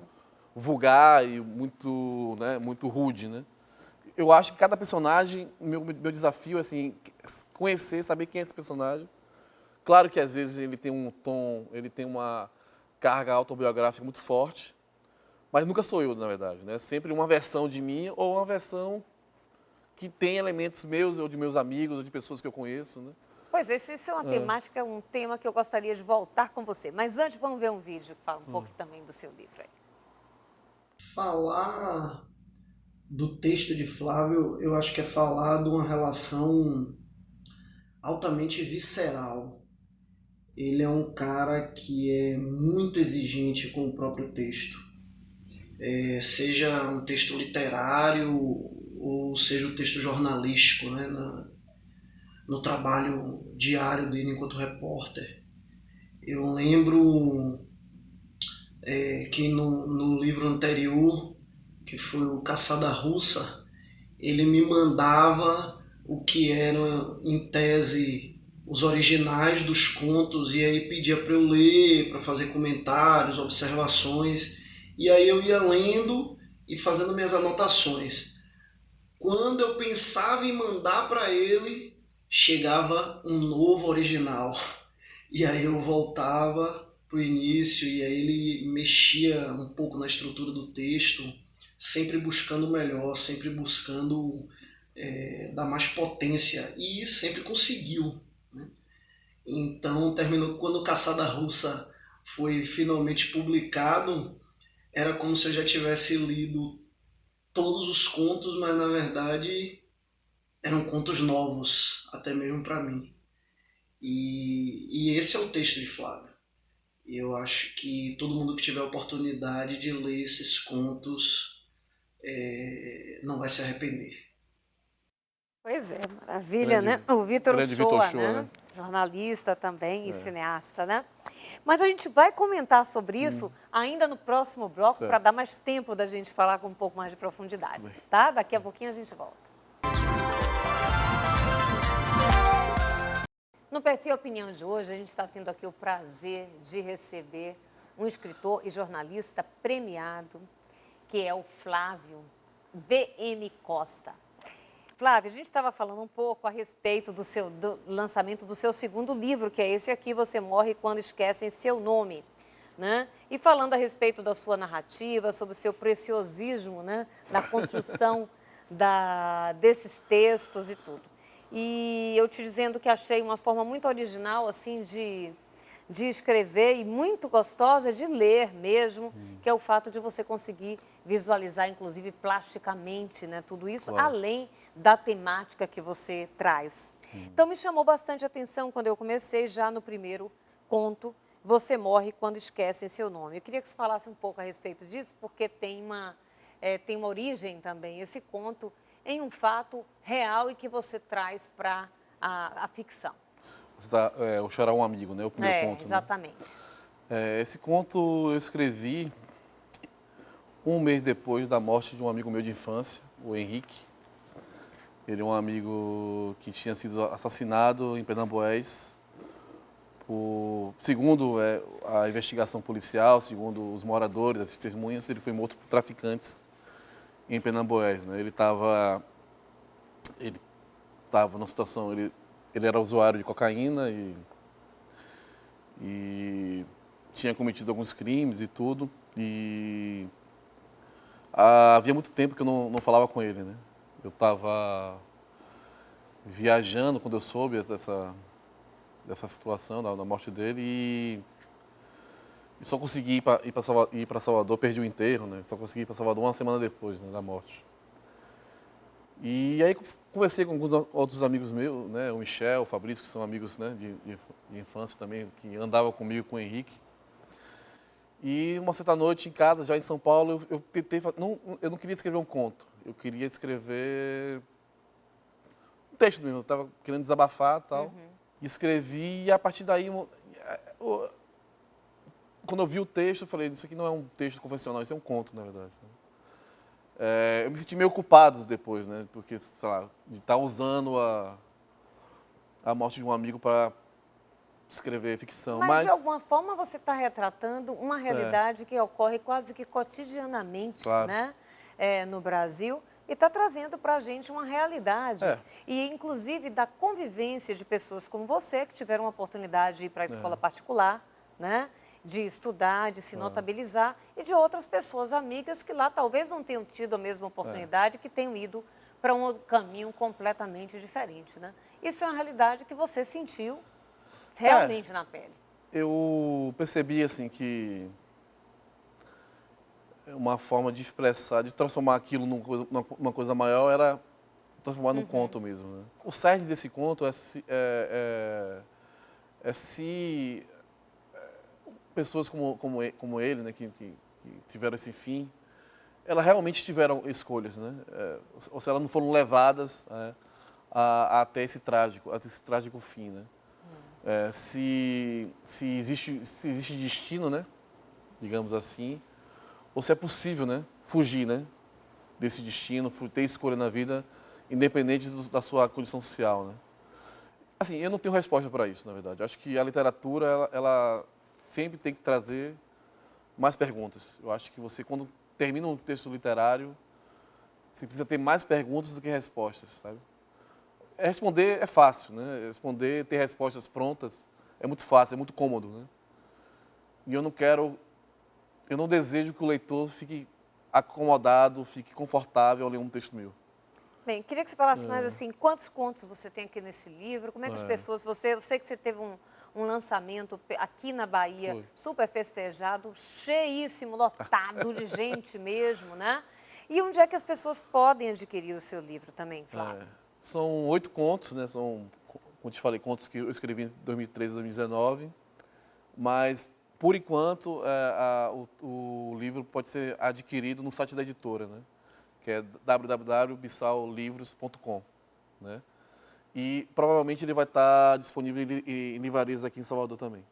vulgar e muito, né, muito rude, né? Eu acho que cada personagem, meu desafio é assim, conhecer, saber quem é esse personagem. Claro que às vezes ele tem um tom, ele tem uma carga autobiográfica muito forte, mas nunca sou eu, na verdade, né? Sempre uma versão de mim ou uma versão que tem elementos meus ou de meus amigos ou de pessoas que eu conheço, né? Pois é, isso é uma temática, um tema que eu gostaria de voltar com você. Mas antes, vamos ver um vídeo que fala um pouco também do seu livro aí. Falar do texto de Flávio, eu acho que é falar de uma relação altamente visceral. Ele é um cara que é muito exigente com o próprio texto. Seja um texto literário ou seja o texto jornalístico, né, no trabalho diário dele enquanto repórter. Eu lembro que no livro anterior, que foi o Caçada Russa, ele me mandava o que eram, em tese, os originais dos contos, e aí pedia para eu ler, para fazer comentários, observações, e aí eu ia lendo e fazendo minhas anotações. Quando eu pensava em mandar para ele, chegava um novo original, e aí eu voltava para o início, e aí ele mexia um pouco na estrutura do texto, sempre buscando o melhor, sempre buscando dar mais potência, e sempre conseguiu, né? Então terminou quando o Caçada Russa foi finalmente publicado, era como se eu já tivesse lido todos os contos, mas na verdade eram contos novos, até mesmo para mim. E esse é o texto de Flávio. E eu acho que todo mundo que tiver a oportunidade de ler esses contos não vai se arrepender. Pois é, maravilha, né? O Vitor Vitor Uchoa, Uchoa, né? né? Jornalista também e cineasta, né? Mas a gente vai comentar sobre isso ainda no próximo bloco, para dar mais tempo da gente falar com um pouco mais de profundidade, tá? Daqui a pouquinho a gente volta. No Perfil Opinião de hoje, a gente está tendo aqui o prazer de receber um escritor e jornalista premiado, que é o Flávio B.M. Costa. Flávio, a gente estava falando um pouco a respeito do lançamento do seu segundo livro, que é esse aqui, Você Morre Quando Esquecem Seu Nome, né? E falando a respeito da sua narrativa, sobre o seu preciosismo, né? Da construção desses textos e tudo. E eu te dizendo que achei uma forma muito original, assim, de escrever e muito gostosa de ler mesmo, que é o fato de você conseguir visualizar, inclusive plasticamente, né, tudo isso, Claro. além da temática que você traz. Então, me chamou bastante atenção quando eu comecei, já no primeiro conto, Você Morre Quando Esquecem Seu Nome. Eu queria que você falasse um pouco a respeito disso, porque tem uma origem também, esse conto, em um fato real e que você traz para a ficção. O Chorar um Amigo, né? O primeiro conto. Exatamente. Né? Esse conto eu escrevi um mês depois da morte de um amigo meu de infância, o Henrique. Ele é um amigo que tinha sido assassinado em Pernambués. Segundo a investigação policial, segundo os moradores, as testemunhas, ele foi morto por traficantes em Pernambués. Né? Ele estava numa situação... Ele era usuário de cocaína e tinha cometido alguns crimes e tudo. E havia muito tempo que eu não falava com ele, né? Eu estava viajando quando eu soube dessa situação, da morte dele, e só consegui ir para Salvador, perdi o enterro, né? Só consegui ir para Salvador uma semana depois, né, da morte. E aí conversei com alguns outros amigos meus, né, o Michel, o Fabrício, que são amigos, né, de infância também, que andavam comigo, com o Henrique. E uma certa noite em casa, já em São Paulo, eu tentei, eu não queria escrever um conto, eu queria escrever um texto mesmo, eu estava querendo desabafar e tal. E escrevi, e a partir daí, quando eu vi o texto, eu falei, isso aqui não é um texto convencional, isso é um conto, na verdade. Eu me senti meio culpado depois, né? Porque, sei lá, de estar usando a morte de um amigo para escrever ficção. Mas, de alguma forma, você está retratando uma realidade que ocorre quase que cotidianamente, Claro. né? No Brasil, e está trazendo para a gente uma realidade. E, inclusive, da convivência de pessoas como você, que tiveram a oportunidade de ir para a escola particular, né? De estudar, de se notabilizar, e de outras pessoas amigas que lá talvez não tenham tido a mesma oportunidade, que tenham ido para um caminho completamente diferente, né? Isso é uma realidade que você sentiu realmente na pele. Eu percebi, assim, que uma forma de expressar, de transformar aquilo numa coisa maior era transformar num conto mesmo, né? O cerne desse conto é se pessoas como ele, né, que tiveram esse fim, elas realmente tiveram escolhas, né? Ou se elas não foram levadas até esse trágico fim, né? Se existe destino, né? Digamos assim, ou se é possível, né? Fugir, né? Desse destino, ter escolha na vida, independente da sua condição social, né? Assim, eu não tenho resposta para isso, na verdade. Acho que a literatura, ela sempre tem que trazer mais perguntas. Eu acho que você, quando termina um texto literário, você precisa ter mais perguntas do que respostas, sabe? Responder é fácil, né? Responder, ter respostas prontas é muito fácil, é muito cômodo, né? E eu não desejo que o leitor fique acomodado, fique confortável ao ler um texto meu. Bem, queria que você falasse mais assim, quantos contos você tem aqui nesse livro? Como é que as pessoas, eu sei que você teve um lançamento aqui na Bahia, super festejado, cheíssimo, lotado de gente mesmo, né? E onde é que as pessoas podem adquirir o seu livro também, Flávio? São 8 contos, né? São, como te falei, contos que eu escrevi em 2013 e 2019, mas, por enquanto, o livro pode ser adquirido no site da editora, né? Que é www.bissaulivros.com, né? E provavelmente ele vai estar disponível em livrarias aqui em Salvador também.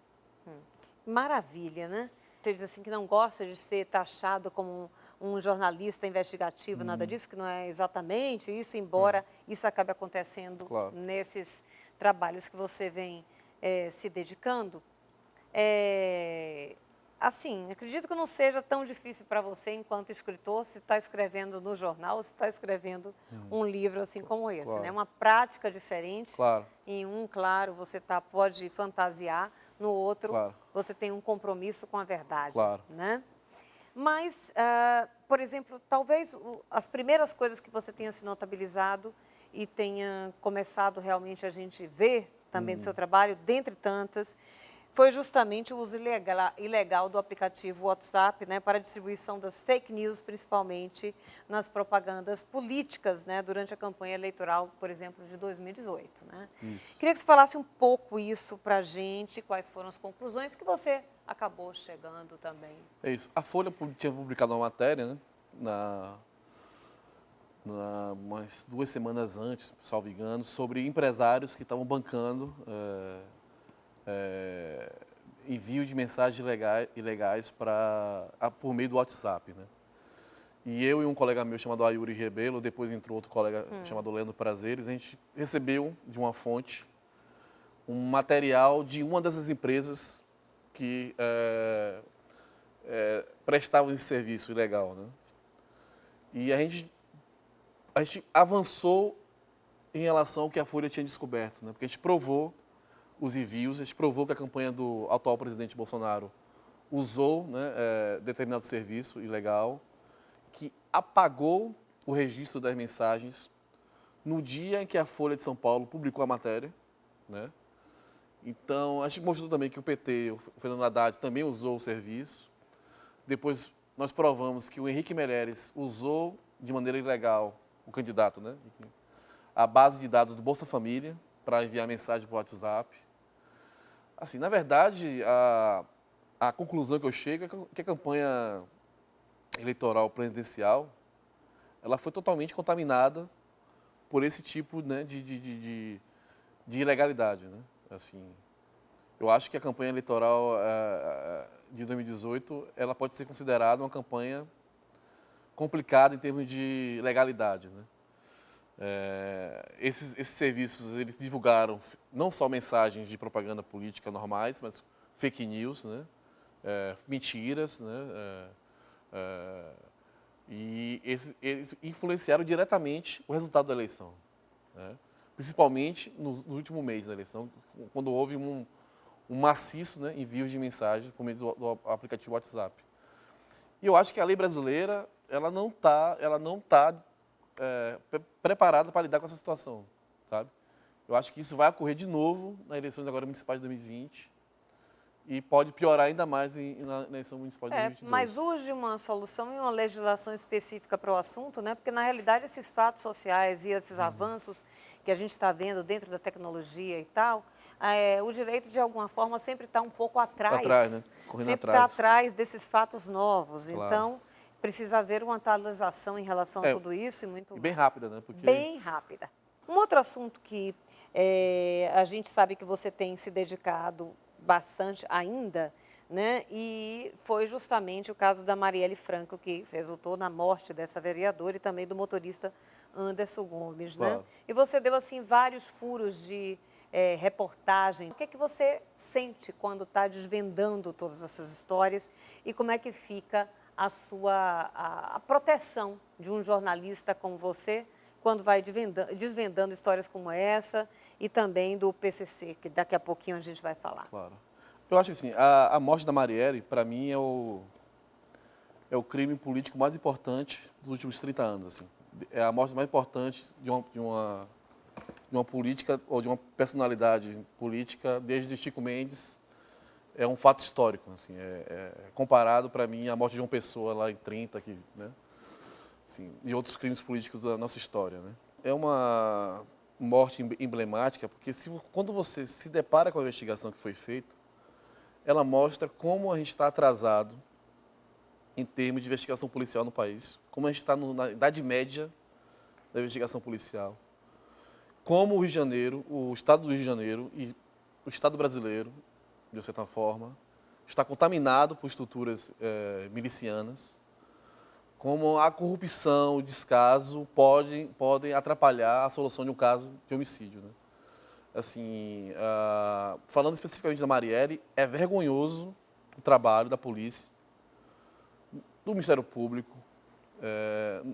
Maravilha, né? Você diz assim que não gosta de ser taxado como um jornalista investigativo, nada disso, que não é exatamente isso, embora isso acabe acontecendo nesses trabalhos que você vem se dedicando. Assim, acredito que não seja tão difícil para você, enquanto escritor, se está escrevendo no jornal, se está escrevendo um livro assim como esse, né? Uma prática diferente. Em um, claro, você pode fantasiar, no outro, você tem um compromisso com a verdade, né? Mas, por exemplo, talvez as primeiras coisas que você tenha se notabilizado e tenha começado realmente a gente ver também do seu trabalho, dentre tantas, foi justamente o uso ilegal do aplicativo WhatsApp, né, para a distribuição das fake news, principalmente nas propagandas políticas, né, durante a campanha eleitoral, por exemplo, de 2018. Né? Queria que você falasse um pouco isso para a gente, quais foram as conclusões que você acabou chegando também. É isso. A Folha tinha publicado uma matéria, né, umas 2 semanas antes, salvo engano, sobre empresários que estavam bancando envio de mensagens ilegais por meio do WhatsApp, né? E eu e um colega meu chamado Ayuri Rebelo, depois entrou outro colega chamado Leandro Prazeres, a gente recebeu de uma fonte um material de uma dessas empresas que prestavam esse serviço ilegal, né? E a gente avançou em relação ao que a Folha tinha descoberto, né? Porque a gente provou os envios, a gente provou que a campanha do atual presidente Bolsonaro usou, né, determinado serviço ilegal, que apagou o registro das mensagens no dia em que a Folha de São Paulo publicou a matéria, né? Então, a gente mostrou também que o PT, o Fernando Haddad, também usou o serviço. Depois, nós provamos que o Henrique Meirelles usou de maneira ilegal, o candidato, né, a base de dados do Bolsa Família para enviar mensagem para o WhatsApp. Assim, na verdade, a conclusão que eu chego é que a campanha eleitoral presidencial ela foi totalmente contaminada por esse tipo, né, de ilegalidade, né? Assim, eu acho que a campanha eleitoral de 2018 ela pode ser considerada uma campanha complicada em termos de legalidade, né? Esses serviços, eles divulgaram não só mensagens de propaganda política normais, mas fake news, né? Mentiras, né? E eles influenciaram diretamente o resultado da eleição, né? Principalmente no último mês da eleição, quando houve um maciço, né, envios de mensagens por meio do aplicativo WhatsApp. E eu acho que a lei brasileira ela não tá preparada para lidar com essa situação, sabe? Eu acho que isso vai ocorrer de novo nas eleições agora municipais de 2020 e pode piorar ainda mais na eleição municipal de 2022. Mas urge uma solução e uma legislação específica para o assunto, né? Porque, na realidade, esses fatos sociais e esses avanços que a gente está vendo dentro da tecnologia e tal, o direito, de alguma forma, sempre está um pouco atrás. Né? Correndo sempre atrás. está atrás desses fatos novos. Claro. Então, precisa haver uma atualização em relação a tudo isso e muito e bem mais. rápida, né? Porque... Bem rápida. Um outro assunto que a gente sabe que você tem se dedicado bastante ainda, né? E foi justamente o caso da Marielle Franco, que resultou na morte dessa vereadora e também do motorista Anderson Gomes, Claro. né? E você deu, assim, vários furos de reportagem. O que é que você sente quando está desvendando todas essas histórias e como é que fica a proteção de um jornalista como você quando vai desvendando histórias como essa e também do PCC, que daqui a pouquinho a gente vai falar? Claro. Eu acho que assim, a morte da Marielle, para mim, é o crime político mais importante dos últimos 30 anos. Assim. É a morte mais importante de uma política ou de uma personalidade política desde Chico Mendes. É um fato histórico. Assim, comparado, para mim, à morte de uma pessoa lá em 30, aqui, né? Assim, e outros crimes políticos da nossa história. Né? É uma morte emblemática, porque quando você se depara com a investigação que foi feita, ela mostra como a gente está atrasado em termos de investigação policial no país, como a gente está na idade média da investigação policial, como o Rio de Janeiro, o Estado do Rio de Janeiro e o Estado brasileiro, de certa forma, está contaminado por estruturas milicianas, como a corrupção, o descaso podem atrapalhar a solução de um caso de homicídio, né? Assim, falando especificamente da Marielle, é vergonhoso o trabalho da polícia, do Ministério Público,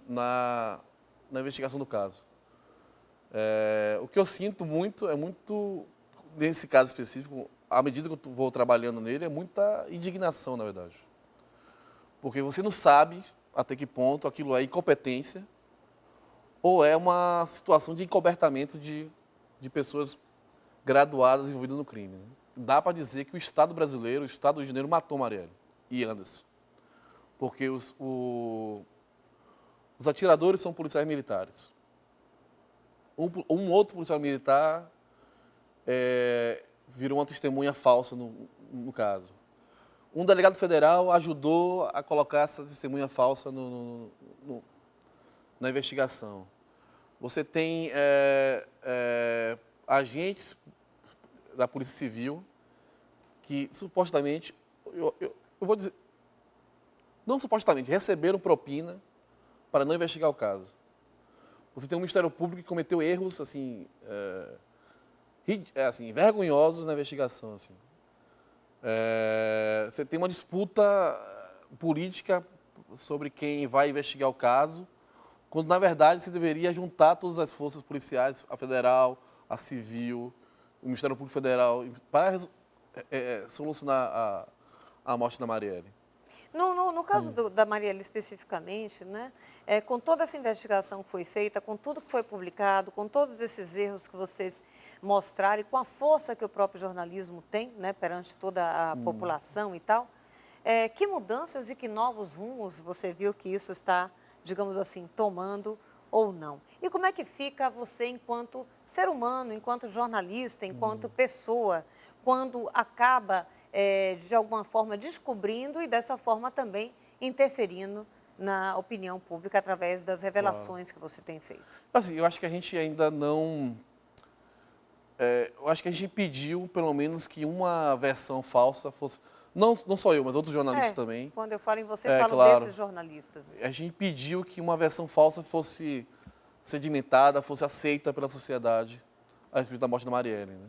na investigação do caso. O que eu sinto muito, nesse caso específico, à medida que eu vou trabalhando nele, é muita indignação, na verdade. Porque você não sabe até que ponto aquilo é incompetência ou é uma situação de encobertamento de pessoas graduadas envolvidas no crime. Né? Dá para dizer que o Estado brasileiro, o Estado do Rio de Janeiro, matou Marielle e Anderson. Porque os atiradores são policiais militares. Um outro policial militar virou uma testemunha falsa no caso. Um delegado federal ajudou a colocar essa testemunha falsa na investigação. Você tem agentes da Polícia Civil que supostamente, eu vou dizer, não supostamente, receberam propina para não investigar o caso. Você tem um Ministério Público que cometeu erros assim, vergonhosos na investigação. Assim. Você tem uma disputa política sobre quem vai investigar o caso, quando, na verdade, se deveria juntar todas as forças policiais, a federal, a civil, o Ministério Público Federal, para solucionar a morte da Marielle. No caso da Marielle especificamente, né, com toda essa investigação que foi feita, com tudo que foi publicado, com todos esses erros que vocês mostraram e com a força que o próprio jornalismo tem, né, perante toda a população e tal, que mudanças e que novos rumos você viu que isso está, digamos assim, tomando ou não? E como é que fica você enquanto ser humano, enquanto jornalista, enquanto pessoa, quando acaba de alguma forma descobrindo e dessa forma também interferindo na opinião pública através das revelações que você tem feito? Assim, eu acho que a gente ainda não... eu acho que a gente pediu, pelo menos, que uma versão falsa fosse... Não só eu, mas outros jornalistas também. Quando eu falo em você, falo claro. desses jornalistas. A gente pediu que uma versão falsa fosse sedimentada, fosse aceita pela sociedade a respeito da morte da Marielle, né?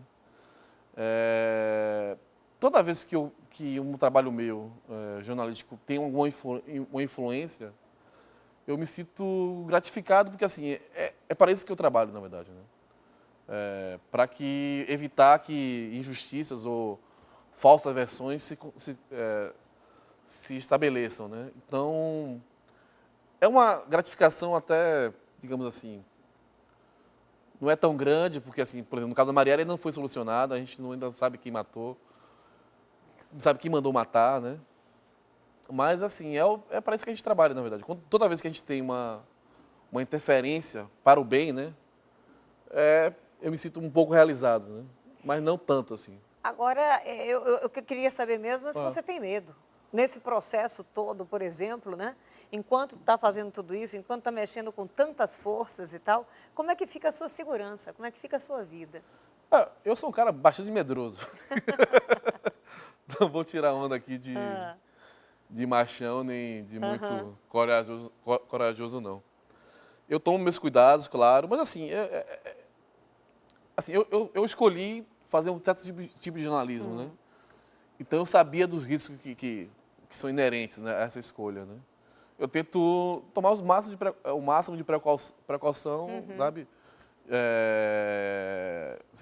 Toda vez que um trabalho meu, jornalístico, tem alguma uma influência, eu me sinto gratificado, porque assim, é para isso que eu trabalho, na verdade, né? Para evitar que injustiças ou falsas versões se estabeleçam, né? Então, é uma gratificação até, digamos assim, não é tão grande, porque, assim, por exemplo, no caso da Marielle não foi solucionado, a gente ainda não sabe quem matou, não sabe quem mandou matar, né? Mas, assim, é para isso que a gente trabalha, na verdade. Toda vez que a gente tem uma interferência para o bem, né? Eu me sinto um pouco realizado, né? Mas não tanto, assim. Agora, eu queria saber mesmo se você tem medo. Nesse processo todo, por exemplo, né? Enquanto está fazendo tudo isso, enquanto está mexendo com tantas forças e tal, como é que fica a sua segurança? Como é que fica a sua vida? Eu sou um cara bastante medroso. Não vou tirar onda aqui de machão, nem de muito corajoso, não. Eu tomo meus cuidados, claro, mas assim, eu escolhi fazer um certo tipo de jornalismo, né? Então eu sabia dos riscos que são inerentes, né, a essa escolha, né? Eu tento tomar o máximo de precaução, sabe?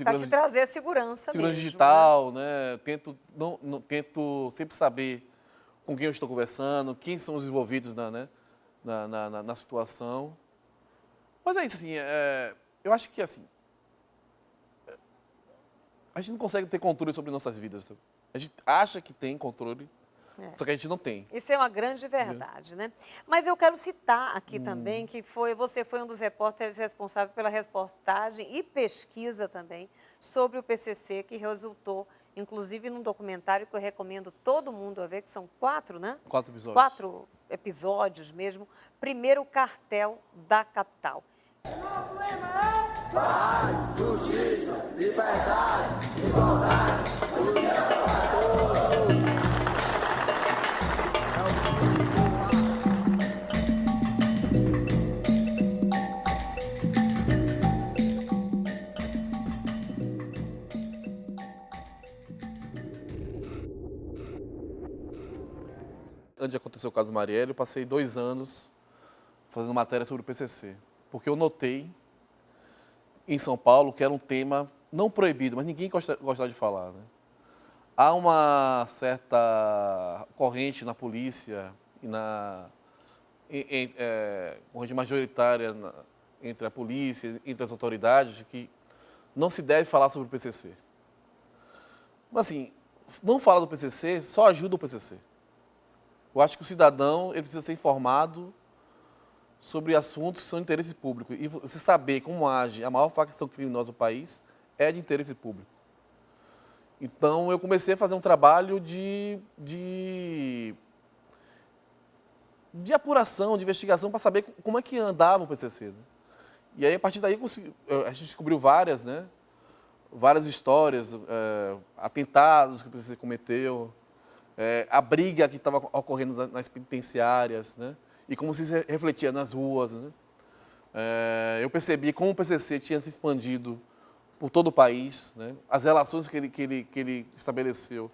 Para te trazer segurança mesmo, digital, né? Tento sempre saber com quem eu estou conversando, quem são os envolvidos na situação. Mas é isso, assim, eu acho que, assim, a gente não consegue ter controle sobre nossas vidas. A gente acha que tem controle, só que a gente não tem. Isso é uma grande verdade, né? Mas eu quero citar aqui também que você foi um dos repórteres responsáveis pela reportagem e pesquisa também sobre o PCC, que resultou, inclusive, num documentário que eu recomendo todo mundo a ver, que são 4, né? 4 episódios. 4 episódios mesmo. Primeiro Cartel da Capital. Paz, justiça, liberdade, igualdade, união para todos. Antes de acontecer o caso Marielle, eu passei 2 anos fazendo matéria sobre o PCC, porque eu notei em São Paulo que era um tema não proibido, mas ninguém gostava de falar, né? Há uma certa corrente na polícia e corrente majoritária entre a polícia, entre as autoridades, de que não se deve falar sobre o PCC. Mas, assim, não falar do PCC só ajuda o PCC. Eu acho que o cidadão ele precisa ser informado sobre assuntos que são de interesse público. E você saber como age a maior facção criminosa do país é de interesse público. Então, eu comecei a fazer um trabalho de apuração, de investigação, para saber como é que andava o PCC. Né? E aí, a partir daí, a gente descobriu várias, né? Várias histórias, atentados que o PCC cometeu, a briga que estava ocorrendo nas penitenciárias, né? E como se refletia nas ruas. Né? Eu percebi como o PCC tinha se expandido por todo o país, né? As relações que ele estabeleceu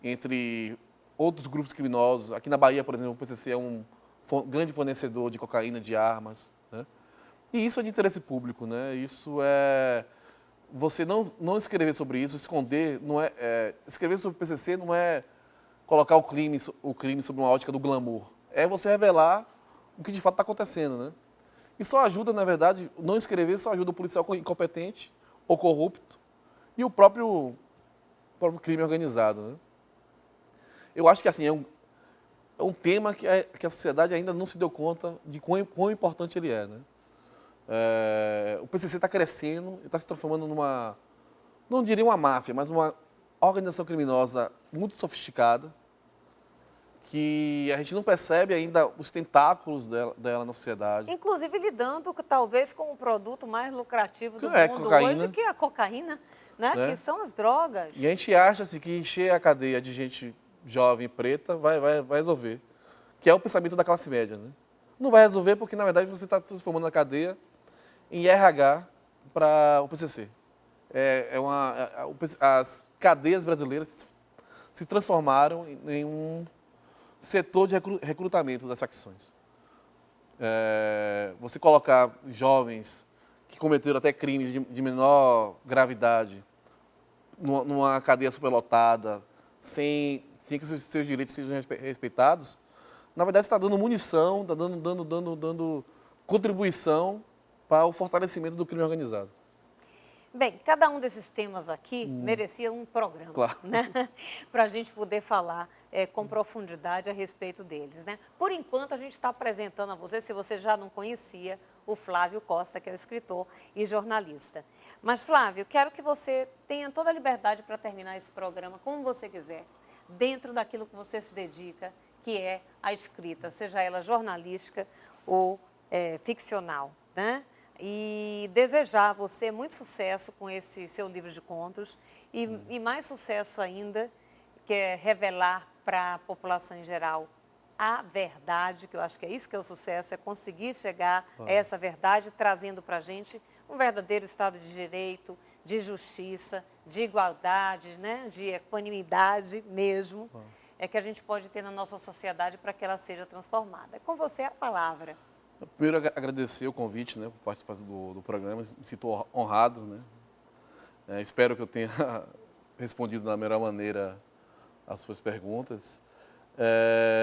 entre outros grupos criminosos. Aqui na Bahia, por exemplo, o PCC é um grande fornecedor de cocaína, de armas. Né? E isso é de interesse público. Né? Isso é... Você não escrever sobre isso, esconder, não escrever sobre o PCC não é colocar o crime sob uma ótica do glamour. É você revelar o que de fato está acontecendo, né? E só ajuda, na verdade, não escrever só ajuda o policial incompetente ou corrupto e o próprio crime organizado, né? Eu acho que, assim, é um tema que a sociedade ainda não se deu conta de quão importante ele é, né? O PCC está crescendo, está se transformando numa, não diria uma máfia, mas uma organização criminosa muito sofisticada, que a gente não percebe ainda os tentáculos dela na sociedade. Inclusive lidando talvez com o produto mais lucrativo do mundo cocaína, hoje, que é a cocaína, né? Que são as drogas. E a gente acha assim, que encher a cadeia de gente jovem preta vai resolver, que é o pensamento da classe média. Né? Não vai resolver porque, na verdade, você está transformando a cadeia em RH para o PCC. As cadeias brasileiras se transformaram em um setor de recrutamento das facções. Você colocar jovens que cometeram até crimes de menor gravidade numa cadeia superlotada, sem que os seus direitos sejam respeitados, na verdade está dando munição, está dando contribuição para o fortalecimento do crime organizado. Bem, cada um desses temas aqui merecia um programa, Claro. né? Para a gente poder falar com profundidade a respeito deles, né? Por enquanto, a gente está apresentando a você, se você já não conhecia, o Flávio Costa, que é escritor e jornalista. Mas, Flávio, quero que você tenha toda a liberdade para terminar esse programa como você quiser, dentro daquilo que você se dedica, que é a escrita, seja ela jornalística ou ficcional, né? E desejar a você muito sucesso com esse seu livro de contos e mais sucesso ainda, que é revelar para a população em geral a verdade, que eu acho que é isso que é o sucesso, é conseguir chegar a essa verdade, trazendo para a gente um verdadeiro Estado de Direito, de justiça, de igualdade, né? De equanimidade mesmo, que a gente pode ter na nossa sociedade para que ela seja transformada. É com você a palavra. Primeiro, agradecer o convite, né, por participar do programa, me sinto honrado, né. Espero que eu tenha respondido da melhor maneira as suas perguntas.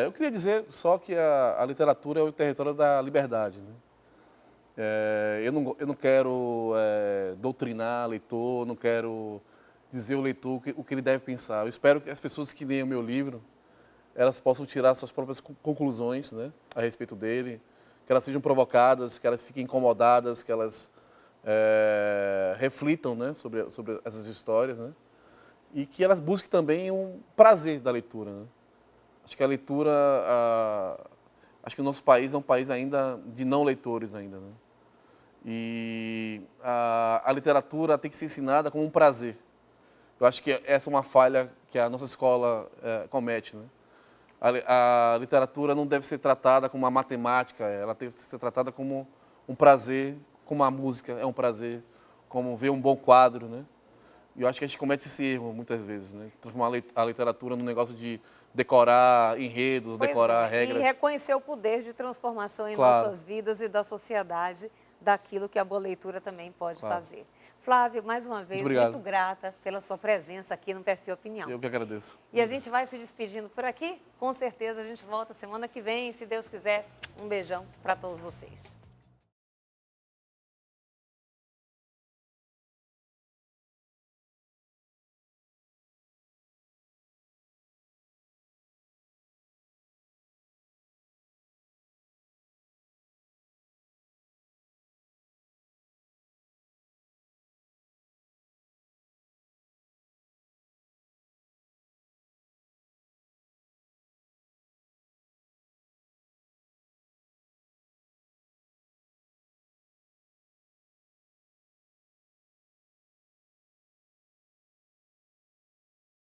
Eu queria dizer só que a literatura é o território da liberdade, né. Eu não quero doutrinar o leitor, não quero dizer ao leitor o que ele deve pensar. Eu espero que as pessoas que leem o meu livro, elas possam tirar suas próprias conclusões, né, a respeito dele, que elas sejam provocadas, que elas fiquem incomodadas, que elas reflitam, né, sobre essas histórias, né, e que elas busquem também um prazer da leitura, né. Acho que a leitura, acho que o nosso país é um país ainda de não leitores ainda, né. E a literatura tem que ser ensinada como um prazer. Eu acho que essa é uma falha que a nossa escola comete, né. A literatura não deve ser tratada como uma matemática, ela tem que ser tratada como um prazer, como a música é um prazer, como ver um bom quadro, né? E eu acho que a gente comete esse erro muitas vezes, né? Transformar a literatura num negócio de decorar enredos, decorar regras. E reconhecer o poder de transformação em Claro. nossas vidas e da sociedade, daquilo que a boa leitura também pode Claro. fazer. Flávio, mais uma vez, muito grata pela sua presença aqui no Perfil Opinião. Eu que agradeço. E a gente vai se despedindo por aqui. Com certeza a gente volta semana que vem, se Deus quiser. Um beijão para todos vocês.